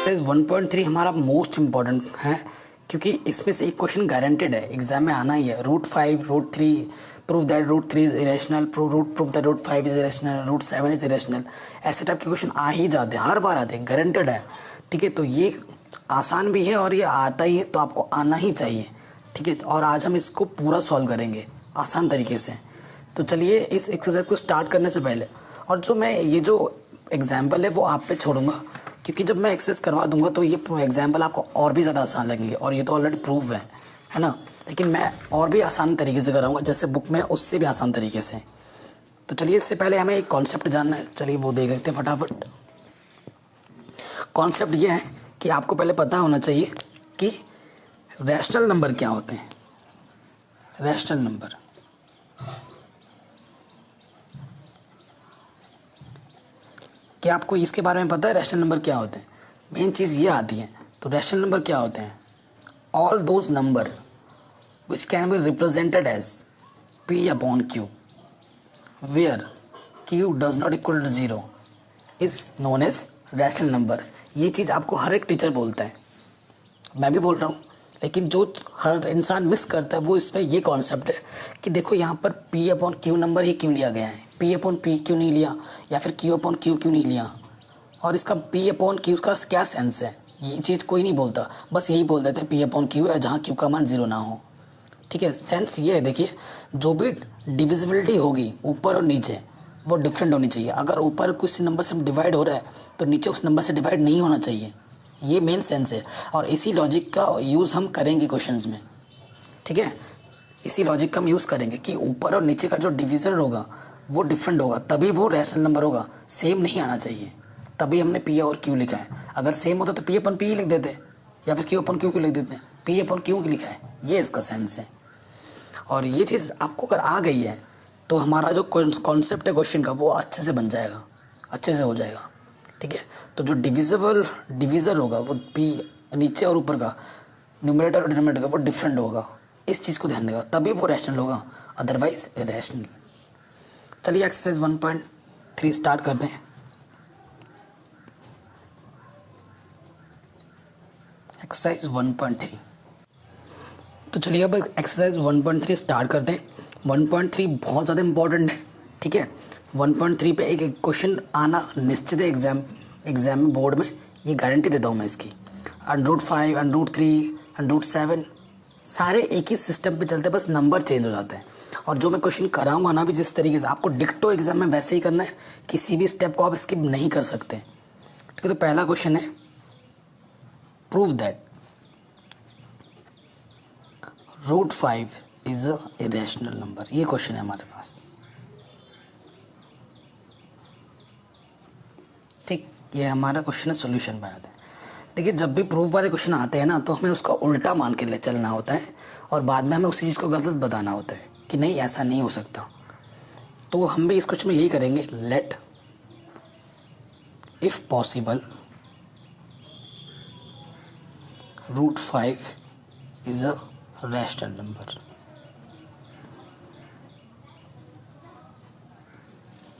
Exercise 1.3 हमारा most important है, क्योंकि इसमें से एक क्वेश्चन गारंटेड है, एग्जाम में आना ही है। √5, √3, prove that √3 is irrational, prove that √5 is irrational, √7 is irrational. ऐसे टाइप के क्वेश्चन आ ही जाते हैं, हर बार आते हैं, गारंटेड है। ठीक है, तो ये आसान भी है और ये आता ही है, तो आपको आना ही चाहिए। ठीक है, और आज हम इसको पूरा सॉल्व करेंगे आसान तरीके से। तो चलिए इस एक्सरसाइज को स्टार्ट करने से पहले, और जो मैं ये जो एग्जाम्पल है वो आप पे छोड़ूंगा, क्योंकि जब मैं एक्सरसाइज करवा दूंगा तो ये एग्जाम्पल आपको और भी ज़्यादा आसान लगेंगे, और ये तो ऑलरेडी प्रूव है ना। लेकिन मैं और भी आसान तरीके से कराऊंगा, जैसे बुक में उससे भी आसान तरीके से। तो चलिए इससे पहले हमें एक कॉन्सेप्ट जानना है, चलिए वो देख लेते हैं फटाफट। कॉन्सेप्ट ये है कि आपको पहले पता होना चाहिए कि रैशनल नंबर क्या होते हैं। रैशनल नंबर, क्या आपको इसके बारे में पता है रैशनल नंबर क्या होते हैं? मेन चीज़ ये आती है। तो रैशनल नंबर क्या होते हैं? All those numbers which can be represented as P/Q where Q does not equal to 0 is known as rational number. ये चीज़ आपको हर एक टीचर बोलता है, मैं भी बोल रहा हूँ, लेकिन जो हर इंसान मिस करता है वो इसमें ये कॉन्सेप्ट है कि देखो यहाँ पर P/Q नंबर ही क्यों लिया गया है, P/P क्यों नहीं लिया, या फिर Q/Q क्यों नहीं लिया, और इसका P/Q का क्या सेंस है। ये चीज़ कोई नहीं बोलता, बस यही बोल देते हैं P/Q है जहाँ Q का मान 0 ना हो। ठीक है, सेंस ये है, देखिए जो भी डिविजिबिलिटी होगी ऊपर और नीचे वो डिफरेंट होनी चाहिए। अगर ऊपर किसी नंबर से डिवाइड हो रहा है तो नीचे उस नंबर से डिवाइड नहीं होना चाहिए, ये मेन सेंस है। और इसी लॉजिक का यूज़ हम करेंगे क्वेश्चंस में। ठीक है, इसी लॉजिक का हम यूज़ करेंगे कि ऊपर और नीचे का जो डिवीज़न होगा वो डिफरेंट होगा, तभी वो रैशनल नंबर होगा, सेम नहीं आना चाहिए। तभी हमने P और Q लिखा है। अगर सेम होता तो P/P ही लिख देते, या फिर Q/Q क्यों लिख देते हैं, P/Q लिखा है, ये इसका सेंस है। और ये चीज़ आपको अगर आ गई है तो हमारा जो कॉन्सेप्ट है क्वेश्चन का वो अच्छे से बन जाएगा, अच्छे से हो जाएगा। ठीक है, तो जो डिविज़र होगा वो P नीचे और ऊपर का, न्यूमरेटर और डिनोमिनेटर का वो डिफरेंट होगा। इस चीज़ को ध्यान रखा, तभी वो रैशनल होगा, अदरवाइज इरेशनल। चलिए एक्सरसाइज 1.3 स्टार्ट करते हैं। एक्सरसाइज 1.3, तो चलिए अब एक्सरसाइज 1.3 स्टार्ट करते हैं। 1.3 बहुत ज़्यादा इंपॉर्टेंट है। ठीक है, 1.3 पे एक क्वेश्चन आना निश्चित है एग्जाम में, बोर्ड में, ये गारंटी देता हूँ मैं इसकी। √5, √3, √7 सारे एक ही सिस्टम पे चलते हैं, बस नंबर चेंज हो जाता है। और जो मैं क्वेश्चन कराऊंगा ना भी जिस तरीके से, आपको डिक्टो एग्जाम में वैसे ही करना है, किसी भी स्टेप को आप स्किप नहीं कर सकते। ठीक है, तो पहला क्वेश्चन है prove that √5 is a irrational number. ये क्वेश्चन है हमारे पास। ठीक, ये हमारा क्वेश्चन है, सोल्यूशन में आता है। देखिए जब भी प्रूफ वाले क्वेश्चन आते हैं ना तो हमें उसका उल्टा मान के ले चलना होता है, और बाद में हमें उसी चीज़ को गलत बताना होता है कि नहीं ऐसा नहीं हो सकता। तो हम भी इस क्वेश्चन में यही करेंगे, let if possible √5 is a rational number.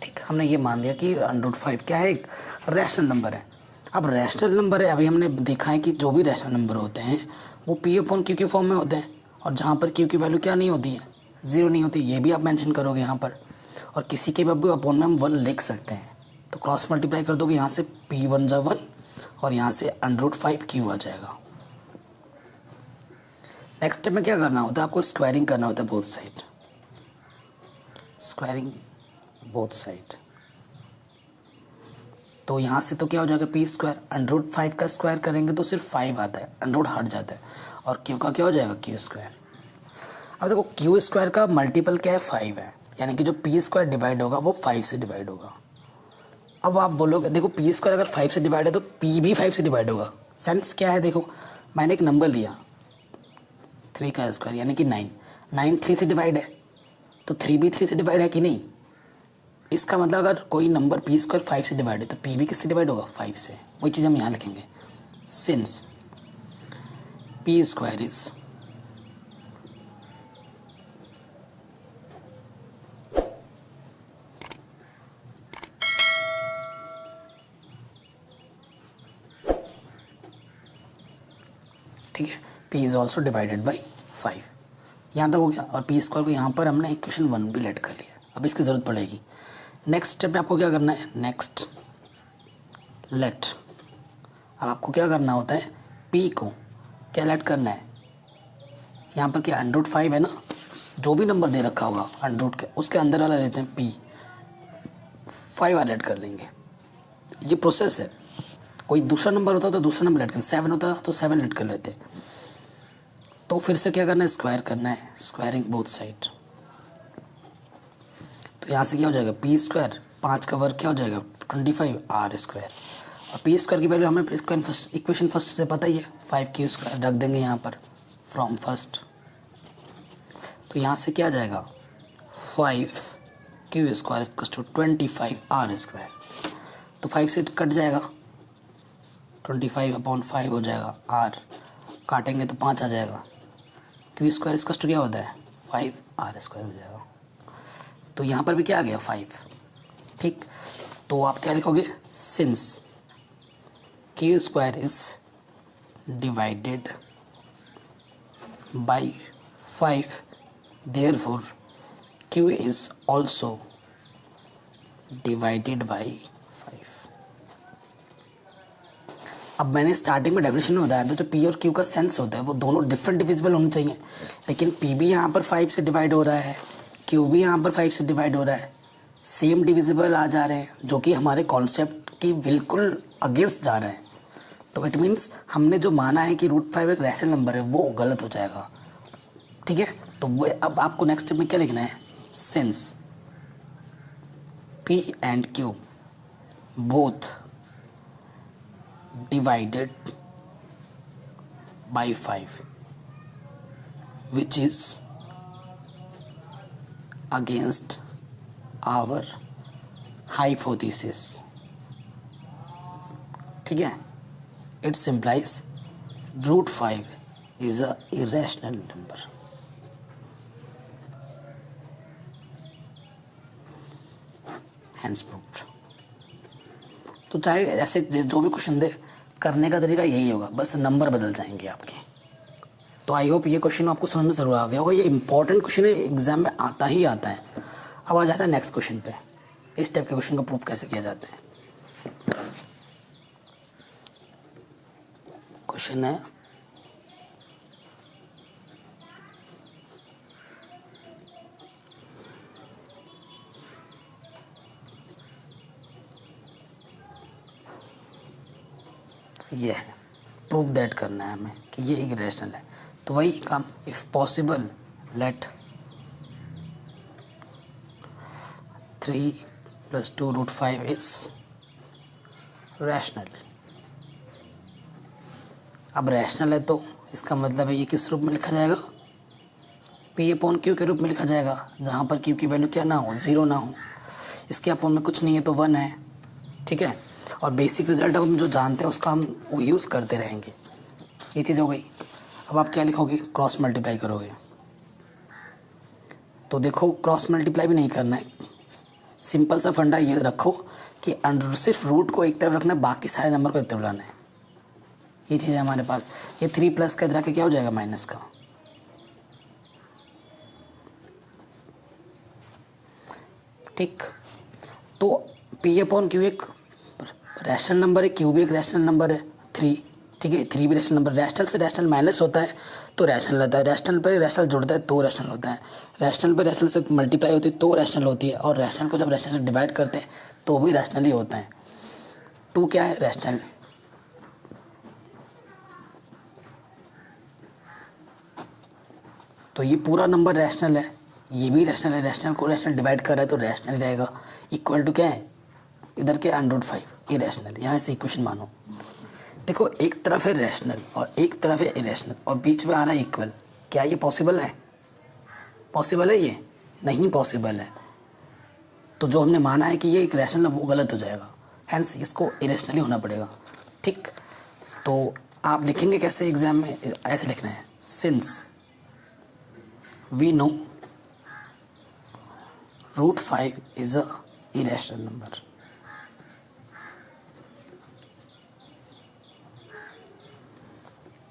ठीक, हमने ये मान लिया कि √5 क्या है, एक रैशनल नंबर है। अब रैशनल नंबर है, अभी हमने देखा है कि जो भी रैशनल नंबर होते हैं वो P/Q के फॉर्म में होते हैं, और जहाँ पर Q की वैल्यू क्या नहीं होती है, 0 नहीं होती, ये भी आप मेंशन करोगे यहाँ पर। और किसी के भी अपॉन में हम 1 लिख सकते हैं, तो क्रॉस मल्टीप्लाई कर दोगे, यहाँ से P1 = 1 और यहाँ से √5Q आ जाएगा। नेक्स्ट स्टेप में क्या करना होता है, आपको स्क्वायरिंग करना होता है both side, squaring both side. तो यहाँ से तो क्या हो जाएगा, P², √5 का स्क्वायर करेंगे तो सिर्फ 5 आता है, √ हट जाता है, और Q का क्या हो जाएगा, Q²। अब देखो Q² का मल्टीपल क्या है, 5 है, यानी कि जो P² डिवाइड होगा वो 5 से डिवाइड होगा। अब आप बोलोगे देखो P² अगर 5 से डिवाइड है तो P भी 5 से डिवाइड होगा। सेंस क्या है, देखो मैंने एक नंबर लिया 3 का स्क्वायर यानी कि 9 3 से डिवाइड है, तो 3 भी 3 से डिवाइड है कि नहीं। इसका मतलब अगर कोई नंबर P² 5 से डिवाइड है तो P भी किससे डिवाइड होगा, 5 से। वही चीज़ हम यहाँ लिखेंगे, सिंस P² इज ठीक है, p is also divided by 5। यहाँ तक हो गया। और पी स्क्वायर को यहाँ पर हमने इक्वेशन 1 भी लेट कर लिया, अब इसकी ज़रूरत पड़ेगी। नेक्स्ट स्टेप में आपको क्या करना है, नेक्स्ट लेट। अब आपको क्या करना होता है, p को क्या लेट करना है, यहाँ पर क्या √5 है ना, जो भी नंबर दे रखा होगा अंडर के उसके अंदर वाला लेते हैं p, 5 ऐड कर लेंगे। ये प्रोसेस है। कोई दूसरा नंबर होता तो दूसरा नंबर ऐड करते, 7 होता तो 7 ऐड कर लेते। तो फिर से क्या करना है, स्क्वायर करना है, स्क्वायरिंग बोथ साइड। तो यहाँ से क्या हो जाएगा, पी स्क्वायर, 5 का वर्ग क्या हो जाएगा 25 आर स्क्वायर। और पी स्क्वायर की वैल्यू हमें इक्वेशन फर्स्ट से पता ही है, 5 क्यू स्क्वायर रख देंगे यहाँ पर फ्रॉम फर्स्ट। तो यहाँ से क्या आ जाएगा 5 Q square equals to 25 R square. तो 5 से कट जाएगा, 25/5 हो जाएगा, आर काटेंगे तो 5 आ जाएगा, क्यू स्क्वायर इसका क्या होता है 5 आर स्क्वायर हो जाएगा। तो यहाँ पर भी क्या आ गया 5, ठीक। तो आप क्या लिखोगे, since Q square is divided by 5 therefore Q is also divided by 5। अब मैंने स्टार्टिंग में डेफिनेशन में बताया था, जो पी और क्यू का सेंस होता है वो दोनों डिफरेंट डिविजिबल होने चाहिए, लेकिन पी भी यहाँ पर 5 से डिवाइड हो रहा है, क्यू भी यहाँ पर 5 से डिवाइड हो रहा है, सेम डिविजिबल आ जा रहे हैं, जो कि हमारे कॉन्सेप्ट की बिल्कुल अगेंस्ट जा रहे हैं। तो इट मीन्स हमने जो माना है कि √5 एक रैशनल नंबर है वो गलत हो जाएगा, ठीक है। तो वो अब आपको नेक्स्ट स्टेप में क्या लिखना है, since P and Q both divided by 5 which is against our hypothesis, ठीक है। It implies √5 is a irrational number। Hence proved। तो चाहे ऐसे जो भी क्वेश्चन दे, करने का तरीका यही होगा, बस नंबर बदल जाएंगे आपके। तो आई होप ये क्वेश्चन आपको समझ में ज़रूर आ गया होगा। ये इंपॉर्टेंट क्वेश्चन है, एग्जाम में आता ही आता है। अब आ जाता है नेक्स्ट क्वेश्चन पे, इस टाइप के क्वेश्चन को प्रूफ कैसे किया जाता है। क्वेश्चन है ये है, प्रूफ दैट करना है हमें कि ये एक रैशनल है। तो वही काम, if possible let 3 + 2 √5 is rational. अब रैशनल है तो इसका मतलब है ये किस रूप में लिखा जाएगा, P/Q के रूप में लिखा जाएगा, जहाँ पर Q की वैल्यू क्या ना हो, 0 ना हो। इसके अपॉन में कुछ नहीं है तो 1 है, ठीक है। और बेसिक रिजल्ट अब हम जो जानते हैं उसका हम वो यूज़ करते रहेंगे। ये चीज़ हो गई। अब आप क्या लिखोगे, क्रॉस मल्टीप्लाई करोगे। तो देखो क्रॉस मल्टीप्लाई भी नहीं करना है, सिंपल सा फंडा ये रखो कि सिर्फ रूट को एक तरफ रखना है, बाकी सारे नंबर को एक तरफ लाना है। ये चीज़ है हमारे पास। ये 3+ का इधर के क्या हो जाएगा माइनस का, ठीक। तो P/Q एक रैशनल नंबर है, Q भी एक रैशनल नंबर है, 3, ठीक है। 3 भी रैशनल नंबर, रैशनल से रैशनल माइनस होता है तो रैशनल होता है, रैशनल पर रैशनल जुड़ता है तो रैशनल होता है, रैशनल पर रैशनल से मल्टीप्लाई होती है तो रैशनल होती है, और रैशनल को जब रैशनल से डिवाइड करते हैं तो भी रैशनल ही होता है। 2 क्या है, रैशनल। तो ये पूरा नंबर रैशनल है, ये भी रैशनल है, रैशनल को रैशनल डिवाइड कर रहा है तो रैशनल रहेगा। इक्वल टू क्या है, इधर के √5 ये रैशनल है। यहाँ से इक्वेशन मानो, देखो एक तरफ है रैशनल और एक तरफ है इरेशनल और बीच में आ रहा है इक्वल। क्या ये पॉसिबल है, पॉसिबल है? ये नहीं पॉसिबल है। तो जो हमने माना है कि ये एक रैशनल है वो गलत हो जाएगा, हैंस इसको इरेशनली होना पड़ेगा, ठीक। तो आप लिखेंगे कैसे एग्जाम में, ऐसे लिखना है, since we know √5 is a irrational number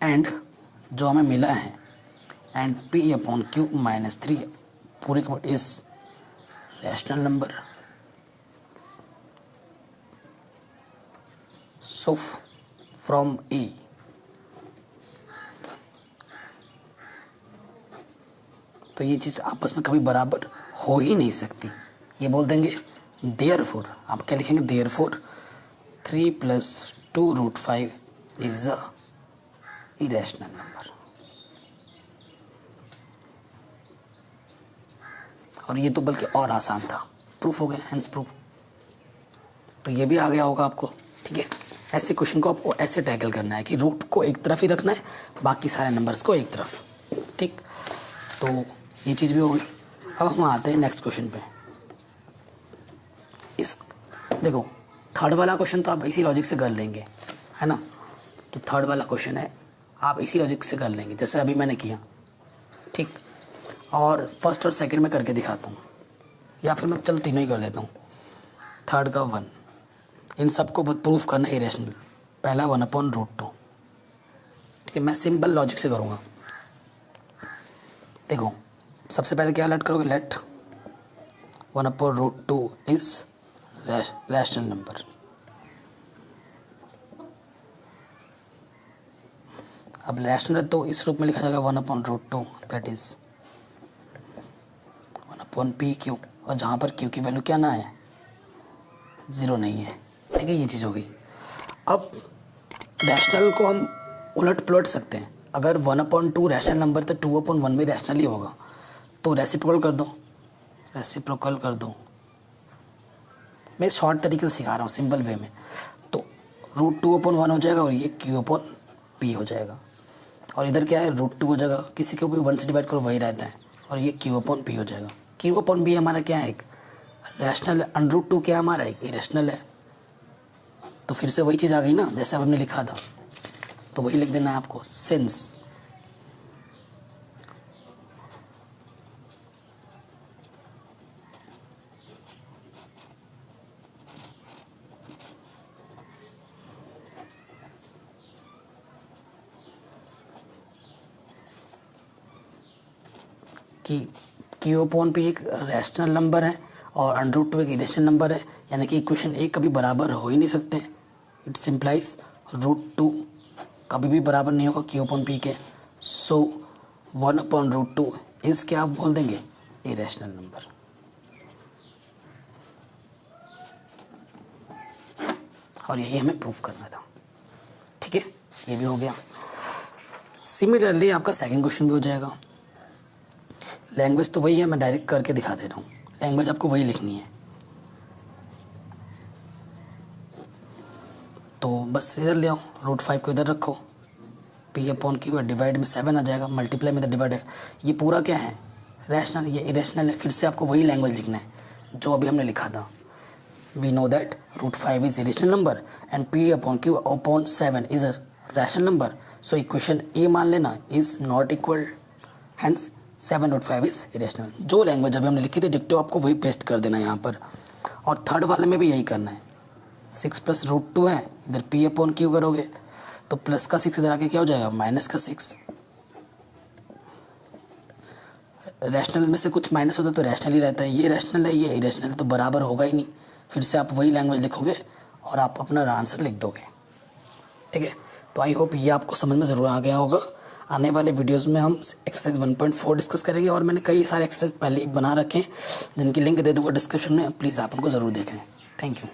and जो हमें मिला है and P upon Q minus 3 पूरे का is rational number. So from A तो ये चीज़ आपस में कभी बराबर हो ही नहीं सकती। ये बोल देंगे देयरफॉर, आप क्या लिखेंगे, therefore 3 + 2√5 is a irrational number. और ये तो बल्कि और आसान था, प्रूफ हो गया, हेंस प्रूफ। तो ये भी आ गया होगा आपको, ठीक है। ऐसे क्वेश्चन को आपको ऐसे टैकल करना है कि रूट को एक तरफ ही रखना है, बाकी सारे नंबर्स को एक तरफ, ठीक। तो ये चीज़ भी हो गई। अब हम आते हैं नेक्स्ट क्वेश्चन पे। इस देखो थर्ड वाला क्वेश्चन तो आप इसी लॉजिक से कर लेंगे, है ना। जो थर्ड वाला क्वेश्चन है आप इसी लॉजिक से कर लेंगे जैसे अभी मैंने किया, ठीक। और फर्स्ट और सेकंड में करके दिखाता हूँ, या फिर मैं चलो तीनों ही कर देता हूँ। थर्ड का 1, इन सबको प्रूफ करना है इरेशनल। पहला 1/√2, ठीक है। मैं सिंपल लॉजिक से करूँगा। देखो सबसे पहले क्या लेट करोगे, लेट 1/√2 इज रैशनल नंबर। अब रैशनल है तो इस रूप में लिखा जाएगा 1/√2 दैट इज 1/PQ, और जहाँ पर Q की वैल्यू क्या ना है, 0 नहीं है, ठीक है। ये चीज़ हो गई। अब रैशनल को हम उलट पलट सकते हैं। अगर 1/2 रैशनल नंबर तो 2/1 भी रैशनल ही होगा। तो रेसिप्रोकल कर दो, रेसिप्रोकल कर दो। मैं शॉर्ट तरीके से सिखा रहा हूँ, सिंपल वे में। तो √2/1 हो जाएगा और ये Q/P हो जाएगा। और इधर क्या है, √2 हो जाएगा, किसी को भी 1 से डिवाइड करो वही रहता है, और ये Q/P हो जाएगा। Q/P हमारा क्या है, एक रैशनल है। √2 क्या हमारा एक इरेशनल है। तो फिर से वही चीज़ आ गई ना, जैसे अब हमने लिखा था, तो वही लिख देना है आपको। सिंस कि Q/P एक रैशनल नंबर है और √2 एक इरेशनल नंबर है, यानी कि इक्वेशन ए कभी बराबर हो ही नहीं सकते। इट सिंप्लाइज √2 कभी भी बराबर नहीं होगा Q/P के। सो 1/√2 इस क्या आप बोल देंगे, इरेशनल नंबर। और यही हमें प्रूफ करना था, ठीक है। ये भी हो गया। सिमिलरली आपका सेकंड क्वेश्चन भी हो जाएगा। लैंग्वेज तो वही है, मैं डायरेक्ट करके दिखा दे रहा हूँ। लैंग्वेज आपको वही लिखनी है। तो बस इधर ले आओ, √5 को इधर रखो, P/Q डिवाइड में 7 आ जाएगा, मल्टीप्लाई में तो डिवाइड है। ये पूरा क्या है, रैशनल, ये इरेशनल है। फिर से आपको वही लैंग्वेज लिखना है जो अभी हमने लिखा था। We know that √5 is irrational number and P/Q/7 is a rational number. So equation A मान लेना is not equal, hence 7/5 is irrational. जो लैंग्वेज अभी हमने लिखी थी डिक्टो आपको वही पेस्ट कर देना है यहाँ पर। और थर्ड वाले में भी यही करना है। 6 + √2 है, इधर P/Q करोगे तो प्लस का 6 इधर आके क्या हो जाएगा, माइनस का 6। रैशनल में से कुछ माइनस होता है तो रैशनल ही रहता है। ये रैशनल है, ये इरेशनल है, तो बराबर होगा ही नहीं। फिर से आप वही लैंग्वेज लिखोगे और आप अपना आंसर लिख दोगे, ठीक है। तो आई होप ये आपको समझ में ज़रूर आ गया होगा। आने वाले वीडियोस में हम एक्सरसाइज 1.4 डिस्कस करेंगे, और मैंने कई सारे एक्सरसाइज पहले ही बना रखे हैं जिनकी लिंक दे दूँगा डिस्क्रिप्शन में। प्लीज़ आप उनको ज़रूर देखें। Thank you.